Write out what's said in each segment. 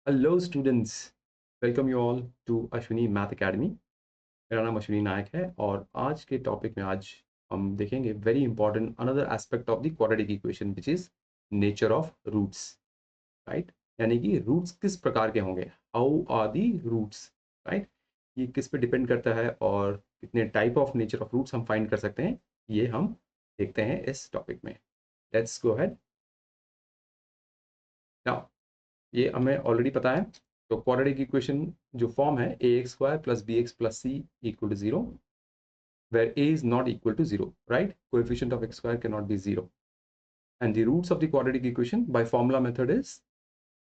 Hello students, welcome you all to Ashwini math academy. मेरा नाम अश्विनी नायक है और आज के टॉपिक में आज हम देखेंगे very important another aspect of the quadratic equation which is nature of roots. Right, यानी कि रूट्स किस प्रकार के होंगे, how are the roots. Right, ये किस पे डिपेंड करता है और कितने type of nature of roots हम फाइंड कर सकते हैं, ये हम देखते हैं इस टॉपिक में। Let's go ahead now. ये हमें ऑलरेडी पता है। तो क्वाड्रेटिक इक्वेशन जो फॉर्म है a x square plus b x plus c equal to zero, where a is not equal to 0, right? Coefficient of x square cannot be 0. And the roots of the quadratic equation by formula method is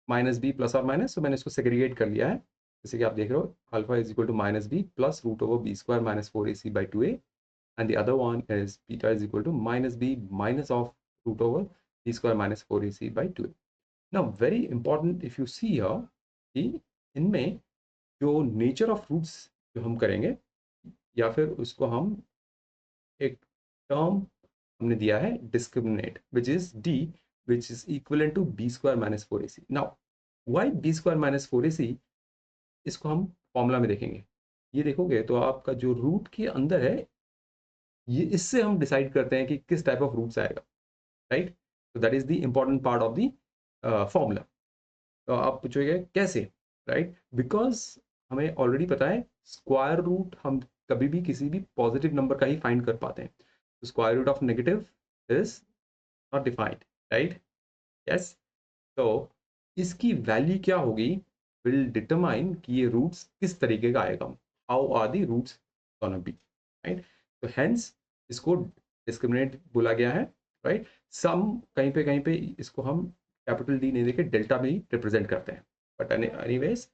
minus b plus or minus. So मैंने इसको segregate कर लिया है, जैसे कि आप देख रहे हो, alpha is equal to minus b plus root over b square minus 4ac by 2a, and the other one is beta is equal to minus b minus of root over b square minus 4ac by 2a. Now very important if you see here कि इनमें जो nature of roots जो हम करेंगे, या फिर उसको हम एक टर्म हमने दिया है discriminate which is d, which is equal to b square minus four a c. Now why b square minus four a c, इसको हम फॉर्मूला में देखेंगे। ये देखोगे तो आपका जो रूट के अंदर है, ये इससे हम डिसाइड करते हैं कि किस टाइप ऑफ रूट्स आएगा। राइट, तो that is the important part of the formula. तो आप पूछोगे कैसे। राइट, बिकॉज हमें ऑलरेडी पता है स्क्वायर रूट हम कभी भी किसी भी पॉजिटिव नंबर का ही फाइंड कर पाते हैं। तो square root of negative is not defined. Right, yes. तो इसकी वैल्यू क्या होगी विल डिटरमाइन कि ये रूट्स किस तरीके का आएगा, how are the roots gonna be. Right, तो हेंस इसको डिस्क्रिमिनेट बोला गया है। राइट, सम कहीं पे इसको हम कैपिटल डी नहीं देके डेल्टा में ही रिप्रेजेंट करते हैं, but anyways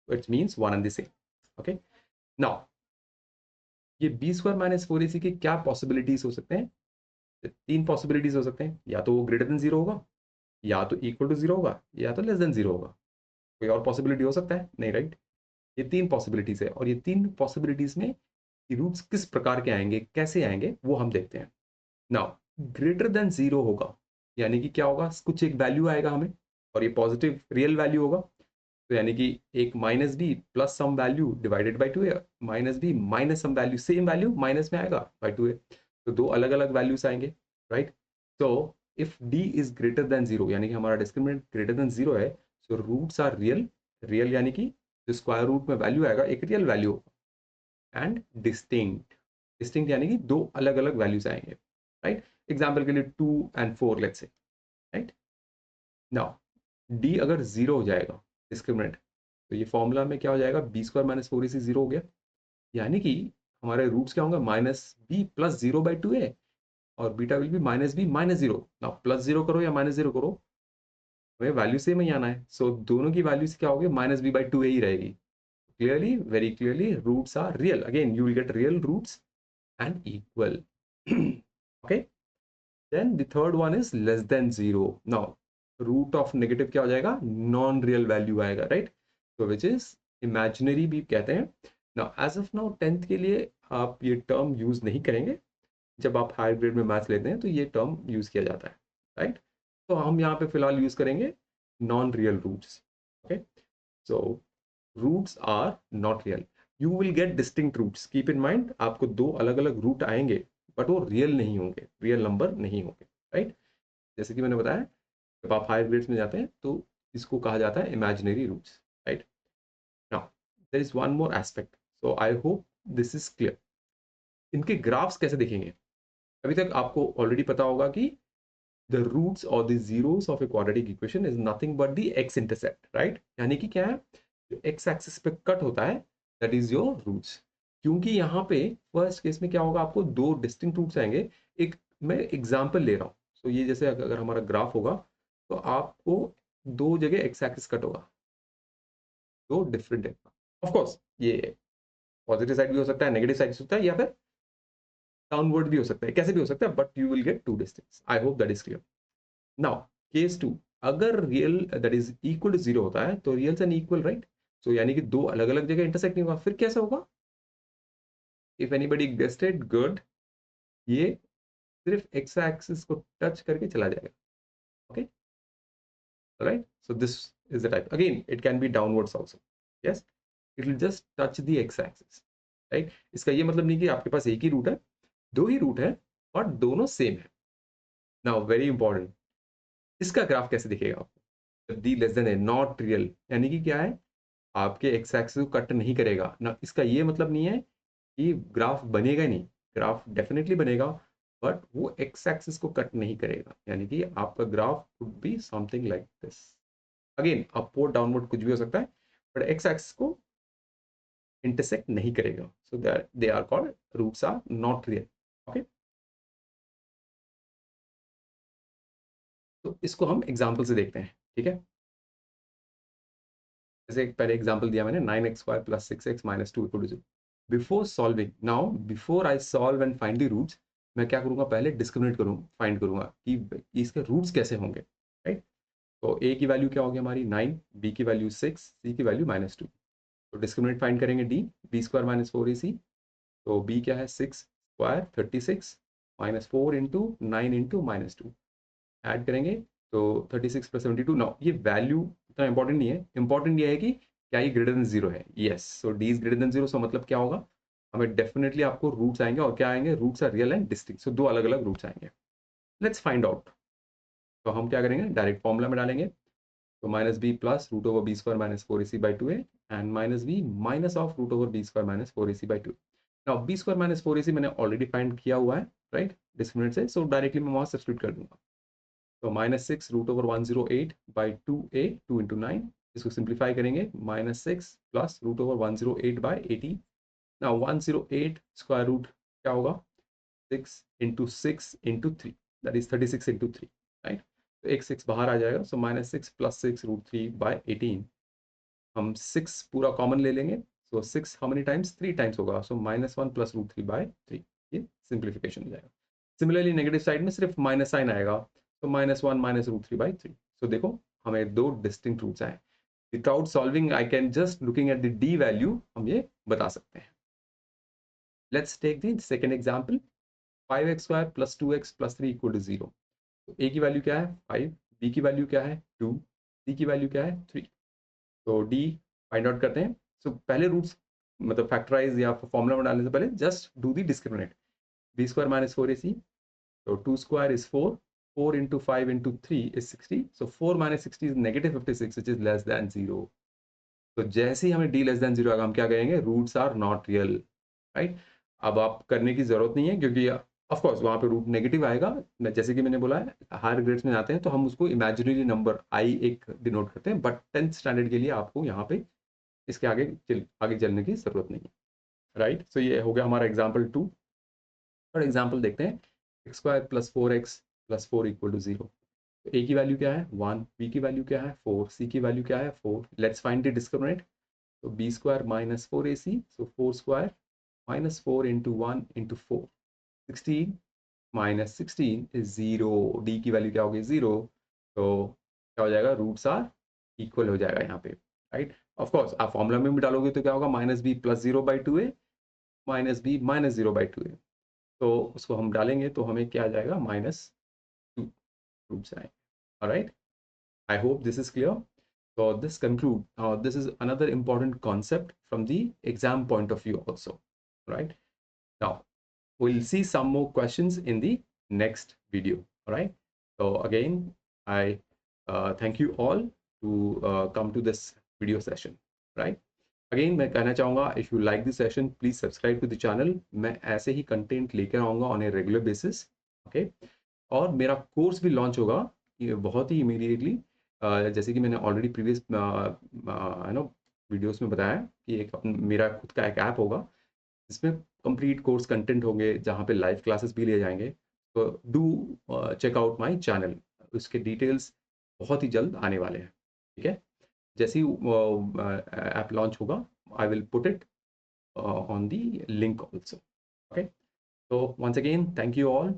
it means one and the same. Okay, now ये B square minus four a सी के क्या पॉसिबिलिटीज हो सकते हैं। तीन पॉसिबिलिटीज हो सकते हैं, या तो वो ग्रेटर देन जीरो होगा, या तो इक्वल टू जीरो होगा, या तो लेस देन जीरो होगा। कोई और पॉसिबिलिटी हो सकता है नहीं, राइट। ये तीन पॉसिबिलिटीज है और ये तीन पॉसिबिलिटीज में रूट्स किस प्रकार के आएंगे, कैसे आएंगे, वो हम देखते हैं। नाउ ग्रेटर देन जीरो होगा, यानी कि क्या होगा, कुछ एक वैल्यू आएगा हमें और ये पॉजिटिव रियल वैल्यू होगा। तो यानी कि एक minus B plus some value divided by two A, minus B minus some value, same value minus में आएगा बाई टू ए। तो दो अलग अलग वैल्यूज आएंगे। राइट, तो if D is greater than zero, यानी कि हमारा डिस्क्रिमिनेंट ग्रेटर देन जीरो है, so roots are real. Real यानी कि जो स्क्वायर रूट में वैल्यू आएगा एक रियल वैल्यू होगा। एंड डिस्टिंक्ट, डिस्टिंक्ट यानी कि दो अलग अलग वैल्यूज आएंगे। राइट, एग्जाम्पल के लिए 2 और 4 let's say. Right, now D अगर जीरो हो जाएगा डिस्क्रिमिनेंट, तो ये फॉर्मूला में क्या हो जाएगा, B square minus four AC zero हो गया। यानी कि हमारे रूट्स क्या होंगे, minus B plus zero by two है, और beta will be minus B minus zero. Now plus zero करो या माइनस जीरो करो, हमें वैल्यू सेम ही आना है। सो दोनों की वैल्यू क्या होगी, माइनस बी बाई टू ही रहेगी। Clearly, very clearly, roots are real. Again you will get real roots and equal. Okay, then the third one is less than zero. Now root of negative क्या हो जाएगा, non real value आएगा। Right, तो which is imaginary भी कहते हैं। Now as of now tenth के लिए आप ये टर्म यूज नहीं करेंगे, जब आप हायर ग्रेड में मैथ्स लेते हैं तो ये टर्म यूज किया जाता है। राइट, तो हम यहाँ पे फिलहाल यूज करेंगे non real roots. Okay, so roots are not real. You will get distinct roots, keep in mind, आपको दो अलग अलग रूट आएंगे, बट वो रियल नहीं होंगे, रियल नंबर नहीं होंगे। राइट, जैसे कि मैंने बताया, जब आप हायर ग्रेड्स में जाते हैं तो इसको कहा जाता है imaginary roots. Right, now there is one more aspect, so I hope this is clear. इनके ग्राफ्स कैसे देखेंगे। अभी तक आपको ऑलरेडी पता होगा कि द रूट्स और the zeros of a quadratic equation is nothing but the x intercept. Right, यानी कि क्या है, जो एक्स एक्सिस पे कट होता है दैट इज योर रूट्स। क्योंकि यहाँ पे फर्स्ट केस में क्या होगा, आपको दो डिस्टिंक्ट रूट्स आएंगे। एक मैं एग्जांपल ले रहा हूँ, तो ये जैसे अगर हमारा ग्राफ होगा तो आपको दो जगह एक्स एक्सिस कट होगा, दो डिफरेंट टाइप का। ऑफ कोर्स ये पॉजिटिव साइड भी हो सकता है, नेगेटिव साइड भी हो सकता है, या फिर डाउनवर्ड भी हो सकता है, कैसे भी हो सकता है, but you will get to distance. I hope that is clear. Now case two, अगर real that is equal to zero होता है तो real and equal, right. So यानी कि दो अलग अलग जगह इंटरसेक्ट नहीं होगा, फिर कैसा होगा, if anybody guessed it good, ये सिर्फ एक्स एक्सिस को टच करके चला जाएगा। Okay, right, so this is the type. Again, it can be downwards also. Yes, it will just touch the x-axis, right? इसका ये मतलब नहीं कि आपके पास एक ही रूट है, दो ही रूट है और दोनों सेम है. नाउ वेरी इंपॉर्टेंट, इसका ग्राफ कैसे दिखेगा आपको? D less than A not real, यानी कि क्या है, आपके एक्स एक्सिस को कट नहीं करेगा ना. इसका ये मतलब नहीं है कि ग्राफ बनेगा नहीं, ग्राफ डेफिनेटली बनेगा, बट वो एक्स एक्सिस को कट नहीं करेगा. यानी कि आपका graph could be something like this. Again upward downward कुछ भी हो सकता है, बट एक्स एक्सिस को इंटरसेक्ट नहीं करेगा. So they are called roots are not real. Okay, तो इसको हम एग्जाम्पल से देखते हैं. ठीक है, जैसे पहले एग्जाम्पल दिया मैंने 9x² + 6x - 2 = 0. Before solving, now before I solve and find the roots, मैं क्या करूंगा, पहले डिस्क्रिमिनेट फाइंड करूंगा कि इसके रूट्स कैसे होंगे. राइट, तो a की वैल्यू क्या होगी हमारी 9, b की वैल्यू 6, c की वैल्यू -2. तो डिस्क्रिमिनेट फाइंड करेंगे d, b² - 4ac. तो b क्या है 6² 36 -4 × 9 × -2 ऐड करेंगे तो 36 + 72. नाउ ये वैल्यू इतना इंपॉर्टेंट नहीं है, इंपॉर्टेंट ये है कि क्या ये ग्रेटर देन 0 है. Yes, so D is greater then 0. सो मतलब क्या होगा, हमें डेफिनेटली आपको रूट्स आएंगे, और क्या आएंगे, roots are real and distinct. So दो अलग अलग रूट्स आएंगे. Let's find out. तो हम क्या करेंगे, डायरेक्ट फॉर्मूला में डालेंगे. तो -b + √b² - 4ac/2a and -b -√b² - 4ac/2. Now b² - 4ac मैंने ऑलरेडी फाइंड किया हुआ है, राइट, डिस्क्रिमिनेंट से. सो डायरेक्टली मैं वहां सब्स्टिट्यूट कर दूंगा. तो -6 √108/2a 2 × 9. इसको सिंप्लीफाई करेंगे, -6 + √108/18. नाउ 108 स्क्वायर रूट क्या होगा, 6 × 6 × 3, दैट इज 36 × 3. राइट, तो एक 6 बाहर आ जाएगा. सो -6 + 6 √3/18. हम 6 पूरा कॉमन ले लेंगे. सो 6 हाउ मेनी टाइम्स, 3 टाइम्स होगा. सो -1 + √3/3. ये सिंप्लीफिकेशन हो जाएगा. सिमिलरली नेगेटिव साइड में सिर्फ माइनस साइन आएगा. तो -1 - √3/3. सो देखो, हमें दो डिस्टिंक्ट रूट्स आए. Without solving I can just looking at the D value हम ये बता सकते हैं. Let's take the second example. 5x² + 2x + 3 = 0. तो a की वैल्यू क्या है 5, b की वैल्यू क्या है 2, c की वैल्यू क्या है 3. तो d फाइंड आउट करते हैं. सो पहले रूट्स मतलब फैक्टराइज या फॉर्मूला में डालने से पहले just do the discriminate. b² - 4ac. So 2² is 4. 4 × 5 × 3 is 60. So 4 - 60 is -56, which is less than 0. तो जैसे ही हमें d लेस देन 0 आएगा, हम क्या कहेंगे, roots are not real. Right, अब आप करने की जरूरत नहीं है, क्योंकि ऑफ कोर्स वहां पे रूट नेगेटिव आएगा. जैसे कि मैंने बोला है, हायर ग्रेड्स में आते हैं तो हम उसको इमेजिनरी नंबर i एक डिनोट करते हैं, बट 10th स्टैंडर्ड के लिए आपको यहाँ पे इसके आगे चलने की जरूरत नहीं है. राइट, सो ये हो गया हमारा एग्जाम्पल 2. और एग्जाम्पल देखते हैं. x² + 4x + 4 = 0. तो a की वैल्यू क्या है 1, b की वैल्यू क्या है 4, c की वैल्यू क्या है 4. Let's find the discriminant. तो b² - 4ac. So 4² -4 × 1 × 4, 16 - 16 is 0. d की वैल्यू क्या होगी 0. तो क्या हो जाएगा, रूट्स आर इक्वल हो जाएगा यहाँ पे. राइट, ऑफ कोर्स आप फॉर्मूला में भी डालोगे तो क्या होगा, -b + 0/2a -b - 0/2a. तो उसको हम डालेंगे तो हमें क्या आ जाएगा, -2 रूट्स आएंगे. Alright, I hope this is clear. So this is another important concept from the exam point of view also. Right, now we'll see some more questions in the next video. All right, so again I thank you all to come to this video session. Right, again मैं कहना चाहूँगा, if you like this session please subscribe to the channel. मैं ऐसे ही content लेकर आऊँगा on a regular basis. Okay, और मेरा course भी लॉन्च होगा ये बहुत ही इमीडिएटली. जैसे कि मैंने ऑलरेडी प्रीवियस वीडियोस में बताया कि मेरा खुद का एक ऐप होगा जिसमें कंप्लीट कोर्स कंटेंट होंगे, जहाँ पे लाइव क्लासेस भी लिए जाएंगे. तो do check out my channel. उसके डिटेल्स बहुत ही जल्द आने वाले हैं. ठीक है, जैसे ही ऐप लॉन्च होगा I will put it on the link also. Okay, so once again thank you all.